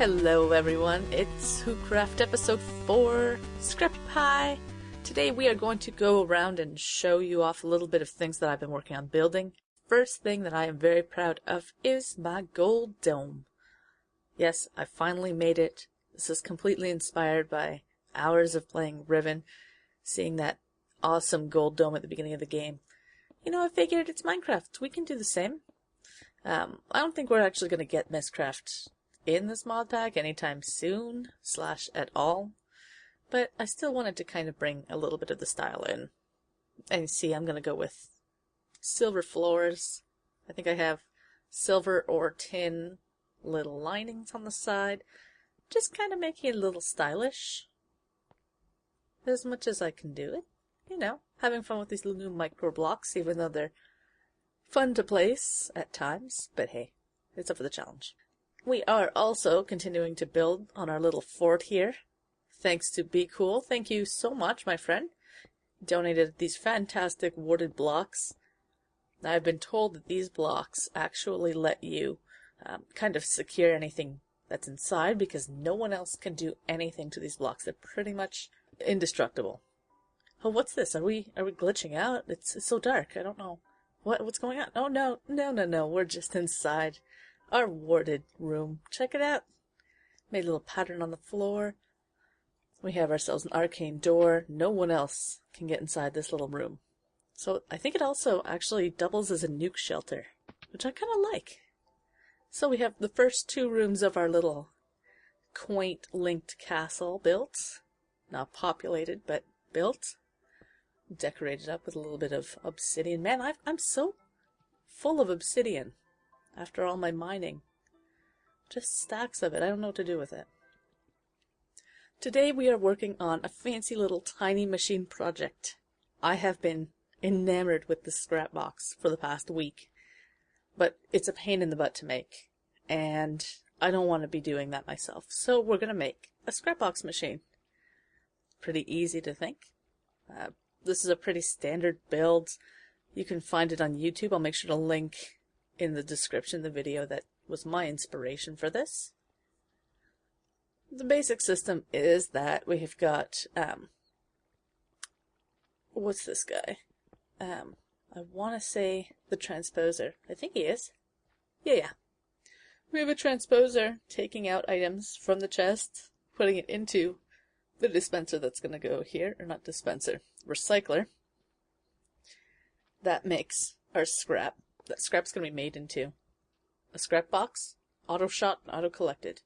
Hello everyone, it's Whocraft episode 4, Scrappy Pie. Today we are going to go around and show you off a little bit of things that I've been working on building. First thing that I am very proud of is my gold dome. Yes, I finally made it. This is completely inspired by hours of playing Riven, seeing that awesome gold dome at the beginning of the game. You know, I figured it's Minecraft, we can do the same. I don't think we're actually going to get Minecraft in this mod pack anytime soon, / at all. But I still wanted to kind of bring a little bit of the style in. And you see, I'm going to go with silver floors. I think I have silver or tin little linings on the side. Just kind of making it a little stylish. As much as I can do it. You know, having fun with these little new micro blocks, even though they're fun to place at times. But hey, it's up for the challenge. We are also continuing to build on our little fort here. Thanks to Be Cool. Thank you so much, my friend. Donated these fantastic warded blocks. Now, I've been told that these blocks actually let you kind of secure anything that's inside because no one else can do anything to these blocks. They're pretty much indestructible. Oh, what's this? Are we glitching out? It's so dark. I don't know. What's going on? Oh, no. We're just inside our warded room. Check it out. Made a little pattern on the floor. We have ourselves an arcane door. No one else can get inside this little room. So I think it also actually doubles as a nuke shelter, which I kind of like. So we have the first 2 rooms of our little quaint linked castle built. Not populated, but built. Decorated up with a little bit of obsidian. Man, I'm so full of obsidian after all my mining. Just stacks of it. I don't know what to do with it. Today we are working on a fancy little tiny machine project. I have been enamored with the scrapbox for the past week, but it's a pain in the butt to make, and I don't want to be doing that myself. So we're going to make a scrapbox machine. Pretty easy to think. This is a pretty standard build. You can find it on YouTube. I'll make sure to link in the description the video that was my inspiration for this. The basic system is that we have got, what's this guy? I want to say the transposer. I think he is. Yeah. We have a transposer taking out items from the chest, putting it into the dispenser that's going to go here, or not dispenser, recycler. That makes our scrap. That scrap's going to be made into a scrap box, auto shot, and auto collected.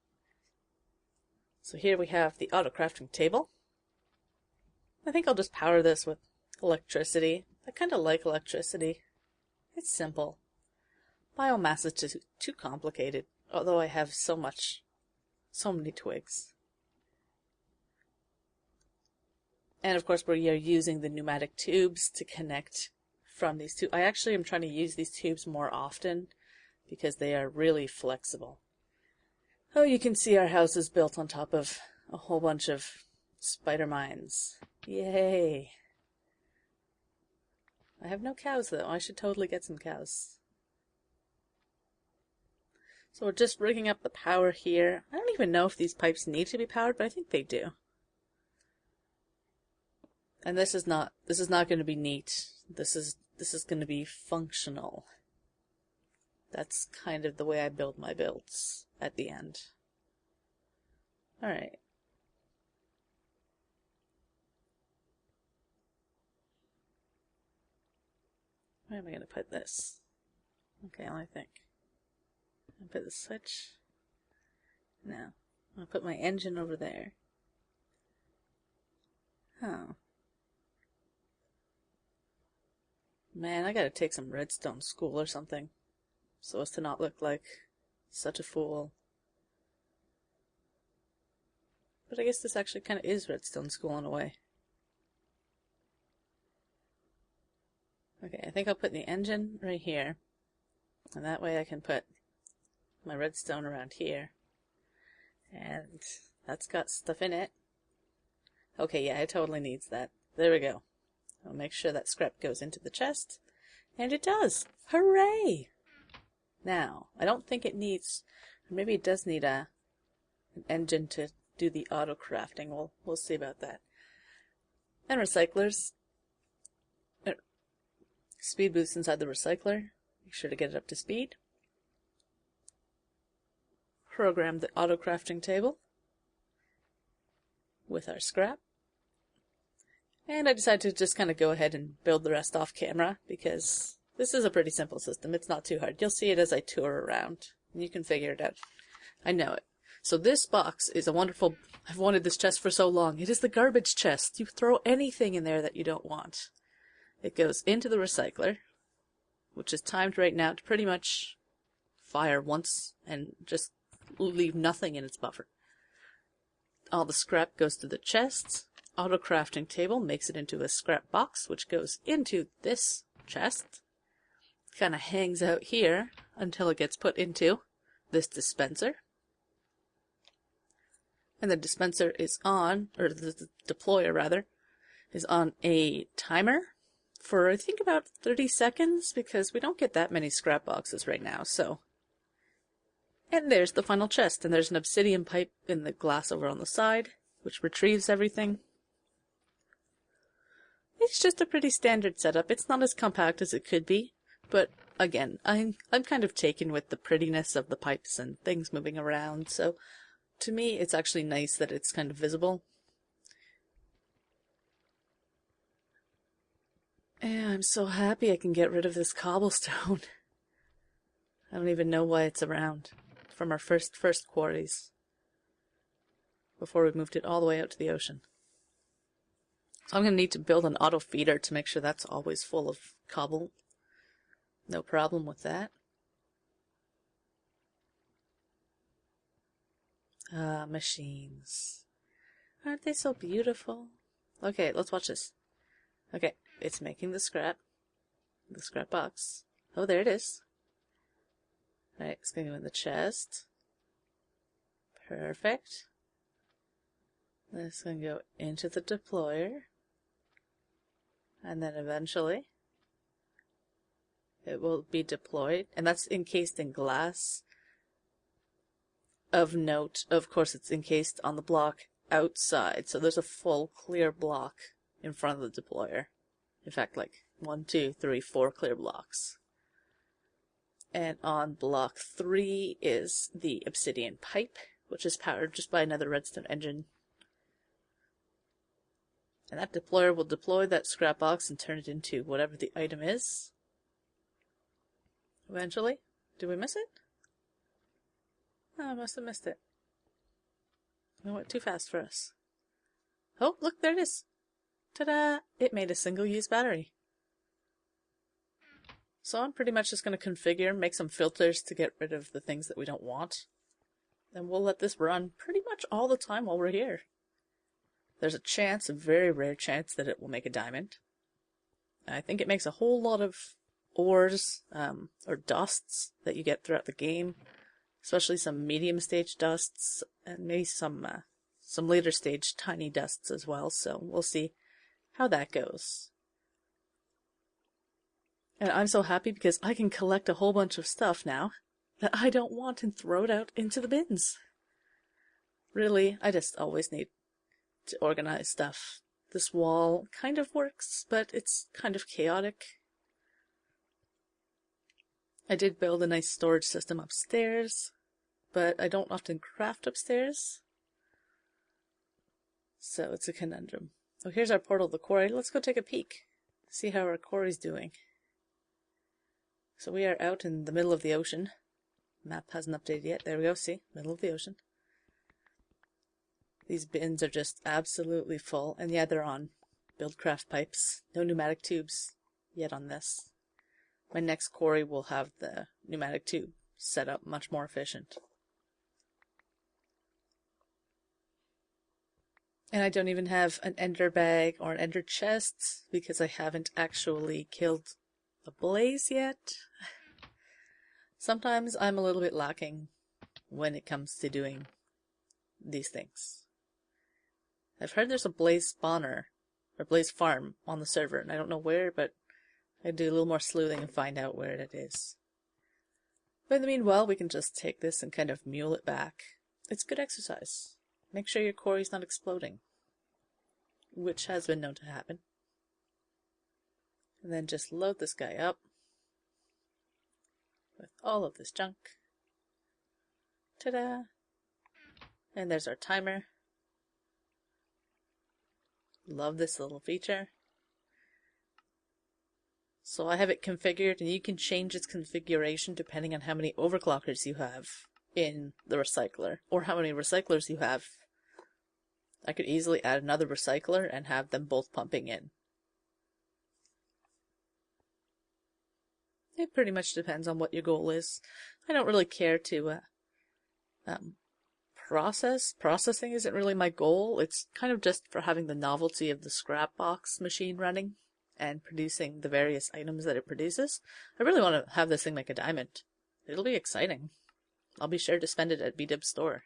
So here we have the auto crafting table. I think I'll just power this with electricity. I kind of like electricity. It's simple. Biomass is too complicated, although I have so many twigs. And of course we are using the pneumatic tubes to connect from these two. I actually am trying to use these tubes more often because they are really flexible. Oh, you can see our house is built on top of a whole bunch of spider mines. Yay! I have no cows though. I should totally get some cows. So we're just rigging up the power here. I don't even know if these pipes need to be powered, but I think they do. And this is not going to be neat. This is going to be functional. That's kind of the way I build my builds at the end. Alright. Where am I going to put this? Okay, let me think. I'll put the switch. No. I'll put my engine over there. Oh. Man, I gotta take some redstone school or something, so as to not look like such a fool. But I guess this actually kind of is redstone school in a way. Okay, I think I'll put the engine right here, and that way I can put my redstone around here. And that's got stuff in it. Okay, yeah, it totally needs that. There we go. I'll make sure that scrap goes into the chest. And it does! Hooray! Now, I don't think it needs... Maybe it does need an an engine to do the auto crafting. We'll see about that. And recyclers. Speed boost inside the recycler. Make sure to get it up to speed. Program the auto crafting table with our scrap. And I decided to just kind of go ahead and build the rest off camera because this is a pretty simple system. It's not too hard. You'll see it as I tour around. And you can figure it out. I know it. So this box is a wonderful... I've wanted this chest for so long. It is the garbage chest. You throw anything in there that you don't want. It goes into the recycler, which is timed right now to pretty much fire once and just leave nothing in its buffer. All the scrap goes to the chest. Auto crafting table makes it into a scrap box, which goes into this chest. Kind of hangs out here until it gets put into this dispenser. And the dispenser is on, or the deployer rather, is on a timer for I think about 30 seconds because we don't get that many scrap boxes right now, so. And there's the final chest, and there's an obsidian pipe in the glass over on the side, which retrieves everything. It's just a pretty standard setup. It's not as compact as it could be, but again, I'm kind of taken with the prettiness of the pipes and things moving around, so to me it's actually nice that it's kind of visible. And I'm so happy I can get rid of this cobblestone. I don't even know why it's around. From our first quarries. Before we moved it all the way out to the ocean. So I'm going to need to build an auto feeder to make sure that's always full of cobble. No problem with that. Machines. Aren't they so beautiful? Okay, let's watch this. Okay, it's making the scrap box. Oh, there it is. Right, it's going to go in the chest. Perfect. Then it's going to go into the deployer. And then eventually it will be deployed. And that's encased in glass. Of note, of course, it's encased on the block outside. So there's a full clear block in front of the deployer. In fact, like 1, 2, 3, 4 clear blocks. And on block 3 is the obsidian pipe, which is powered just by another redstone engine. And that deployer will deploy that scrap box and turn it into whatever the item is. Eventually. Did we miss it? Oh, I must have missed it. It went too fast for us. Oh, look, there it is. Ta-da! It made a single-use battery. So I'm pretty much just going to configure, make some filters to get rid of the things that we don't want. And we'll let this run pretty much all the time while we're here. There's a chance, a very rare chance, that it will make a diamond. I think it makes a whole lot of ores, or dusts that you get throughout the game. Especially some medium stage dusts, and maybe some later stage tiny dusts as well, so we'll see how that goes. And I'm so happy because I can collect a whole bunch of stuff now that I don't want and throw it out into the bins. Really, I just always need to organize stuff. This wall kind of works, but it's kind of chaotic. I did build a nice storage system upstairs, but I don't often craft upstairs. So it's a conundrum. Oh, here's our portal to the quarry. Let's go take a peek. See how our quarry's doing. So we are out in the middle of the ocean. Map hasn't updated yet. There we go, see? Middle of the ocean. These bins are just absolutely full. And yeah, they're on buildcraft pipes. No pneumatic tubes yet on this. My next quarry will have the pneumatic tube set up much more efficient. And I don't even have an ender bag or an ender chest because I haven't actually killed a blaze yet. Sometimes I'm a little bit lacking when it comes to doing these things. I've heard there's a blaze spawner, or blaze farm on the server, and I don't know where, but I'd do a little more sleuthing and find out where it is. But in the meanwhile, we can just take this and kind of mule it back. it's good exercise. Make sure your quarry's not exploding, which has been known to happen. And then just load this guy up with all of this junk. Ta-da! And there's our timer. Love this little feature. So I have it configured, and you can change its configuration depending on how many overclockers you have in the recycler, or how many recyclers you have. I could easily add another recycler and have them both pumping in. It pretty much depends on what your goal is. I don't really care to Processing isn't really my goal. It's kind of just for having the novelty of the scrapbox machine running and producing the various items that it produces. I really want to have this thing make a diamond. It'll be exciting. I'll be sure to spend it at B-Dub's store.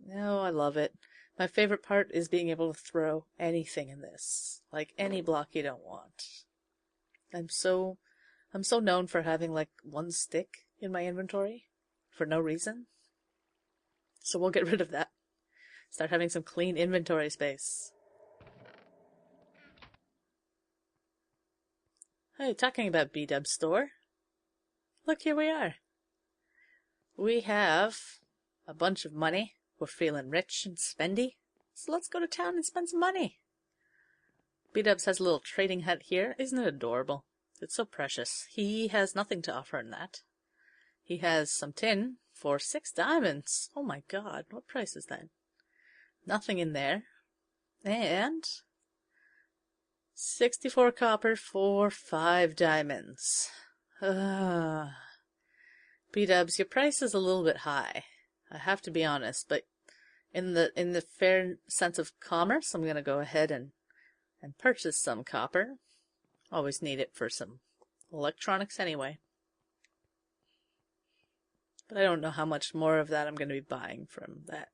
No, I love it. My favorite part is being able to throw anything in this. Like any block you don't want. I'm so known for having like one stick in my inventory for no reason. So we'll get rid of that. Start having some clean inventory space. Hey, talking about B-Dub's store. Look, here we are. We have a bunch of money. We're feeling rich and spendy. So let's go to town and spend some money. B-Dubs has a little trading hut here. Isn't it adorable? It's so precious. He has nothing to offer in that. He has some tin for 6 diamonds. Oh my god, what price is that? Nothing in there. And 64 copper for 5 diamonds. B-Dubs, your price is a little bit high. I have to be honest, but in the fair sense of commerce, I'm gonna go ahead and purchase some copper. Always need it for some electronics anyway. But I don't know how much more of that I'm going to be buying from that.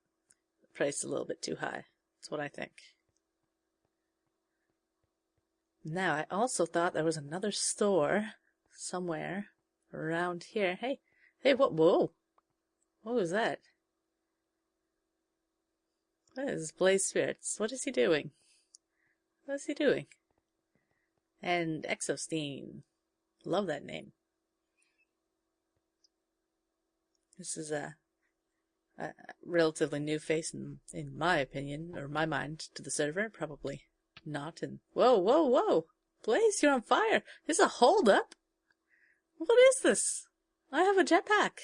The price is a little bit too high. That's what I think. Now, I also thought there was another store somewhere around here. Hey, what? Whoa. What was that? What is Blaze Spirits? What is he doing? What is he doing? And Exostein. Love that name. This is a relatively new face in my opinion, or my mind, to the server. Probably not. And whoa! Blaze, you're on fire! Is a hold up? What is this? I have a jetpack.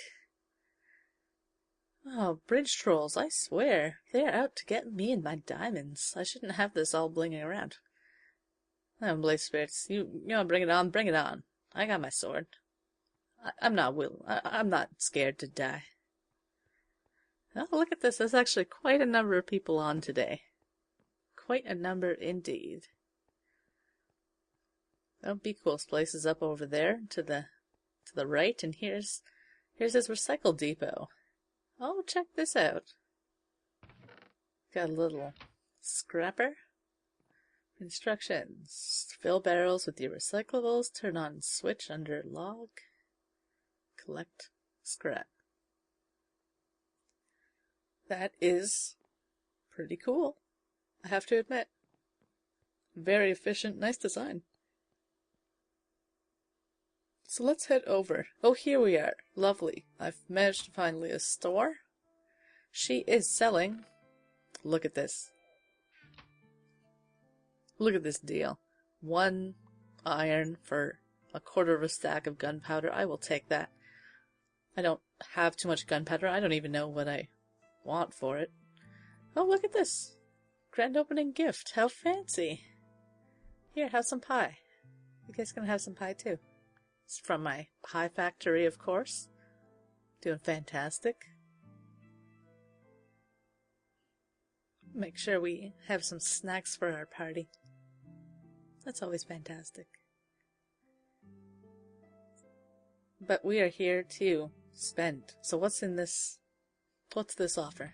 Oh, bridge trolls! I swear they're out to get me and my diamonds. I shouldn't have this all blinging around. Oh, Blaze Spirits, you know, bring it on, bring it on. I got my sword. I'm not scared to die. Oh, look at this. There's actually quite a number of people on today. Quite a number indeed. Oh, Be Cool's place is up over there to the right, and here's his recycle depot. Oh, check this out. Got a little scrapper. Instructions. Fill barrels with your recyclables. Turn on switch under log. Collect scrap. That is pretty cool, I have to admit. Very efficient, nice design. So let's head over. Oh, here we are. Lovely. I've managed to find Leah's store. She is selling. Look at this. Look at this deal. 1 iron for a quarter of a stack of gunpowder. I will take that. I don't have too much gunpowder. I don't even know what I want for it. Oh, look at this. Grand opening gift. How fancy. Here, have some pie. You guys gonna have some pie too. It's from my pie factory, of course. Doing fantastic. Make sure we have some snacks for our party. That's always fantastic. But we are here to spend. So what's in this? What's this offer?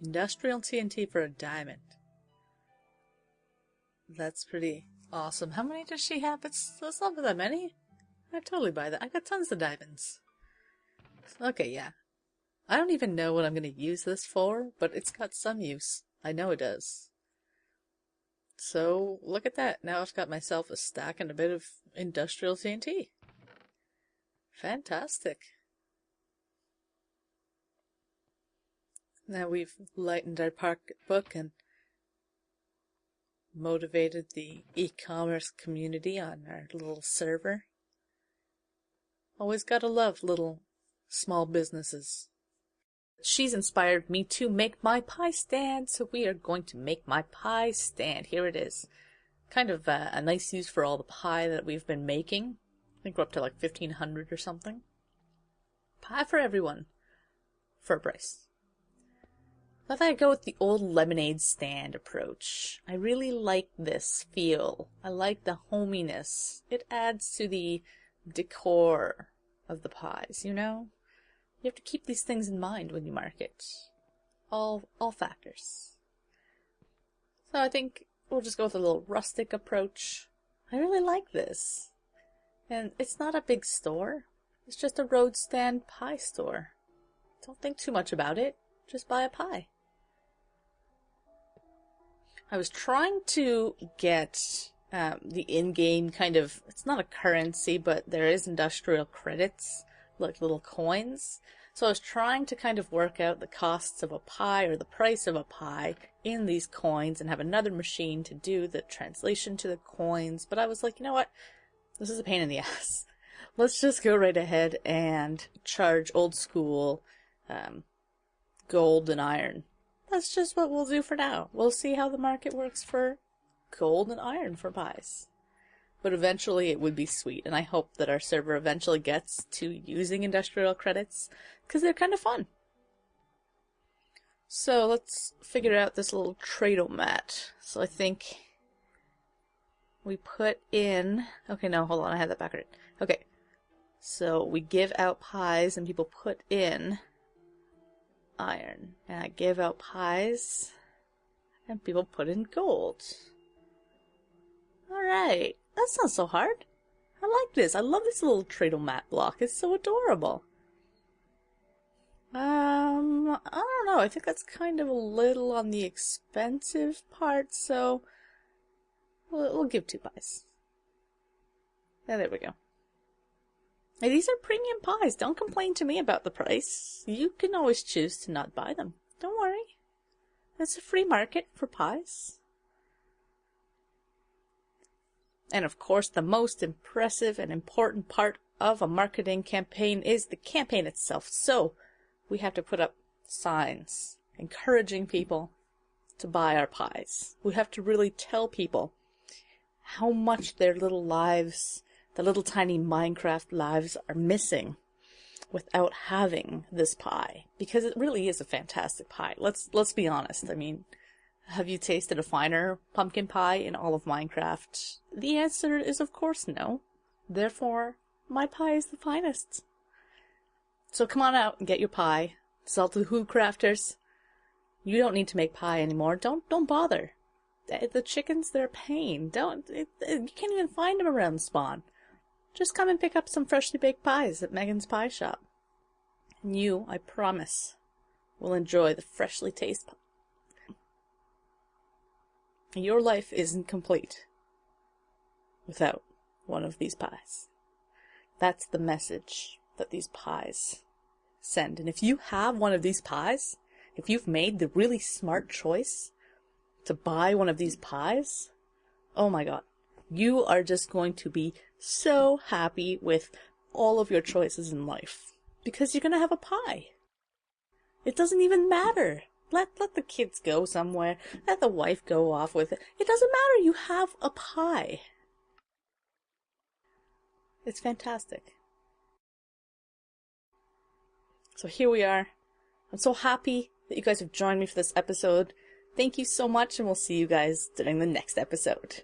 Industrial TNT for a diamond. That's pretty awesome. How many does she have? It's not that many. I'd totally buy that. I got tons of diamonds. Okay, yeah. I don't even know what I'm going to use this for, but it's got some use. I know it does. So, look at that. Now I've got myself a stack and a bit of industrial TNT. Fantastic. Now we've lightened our pocketbook and motivated the e-commerce community on our little server. Always gotta love little small businesses. She's inspired me to make my pie stand, so we are going to make my pie stand. Here it is. Kind of a nice use for all the pie that we've been making. I think we're up to like 1,500 or something. Pie for everyone. For a price. I thought I'd go with the old lemonade stand approach. I really like this feel. I like the hominess. It adds to the decor of the pies, you know? You have to keep these things in mind when you market. All factors. So I think we'll just go with a little rustic approach. I really like this. And it's not a big store. It's just a road stand pie store. Don't think too much about it. Just buy a pie. I was trying to get the in-game kind of, it's not a currency, but there is industrial credits, like little coins. So I was trying to kind of work out the costs of a pie or the price of a pie in these coins and have another machine to do the translation to the coins. But I was like, you know what? This is a pain in the ass. Let's just go right ahead and charge old school gold and iron. That's just what we'll do for now. We'll see how the market works for gold and iron for pies. But eventually it would be sweet, and I hope that our server eventually gets to using industrial credits, because they're kind of fun. So let's figure out this little trade-o-mat. So I think we put in... Okay, no, hold on, I had that backward. Okay, so we give out pies and people put in iron, and I give out pies and people put in gold. Alright, that's not so hard. I like this. I love this little trade-o-mat block. It's so adorable. I don't know. I think that's kind of a little on the expensive part, so we'll give 2 pies. Yeah, there we go. Hey, these are premium pies. Don't complain to me about the price. You can always choose to not buy them. Don't worry. It's a free market for pies. And of course, the most impressive and important part of a marketing campaign is the campaign itself. So, we have to put up signs encouraging people to buy our pies. We have to really tell people how much their little lives, the little tiny Minecraft lives, are missing without having this pie. Because it really is a fantastic pie. Let's be honest. I mean, have you tasted a finer pumpkin pie in all of Minecraft? The answer is of course no. Therefore, my pie is the finest. So come on out and get your pie. Sell to the Whocrafters. You don't need to make pie anymore. Don't bother. The chickens, they're a pain. You can't even find them around the spawn. Just come and pick up some freshly baked pies at Megan's Pie Shop. And you, I promise, will enjoy the freshly tasted pie. Your life isn't complete without one of these pies. That's the message that these pies send. And if you have one of these pies, if you've made the really smart choice to buy one of these pies, oh my god, you are just going to be so happy with all of your choices in life. Because you're going to have a pie. It doesn't even matter. Let the kids go somewhere. Let the wife go off with it. It doesn't matter. You have a pie. It's fantastic. So here we are. I'm so happy that you guys have joined me for this episode. Thank you so much, and we'll see you guys during the next episode.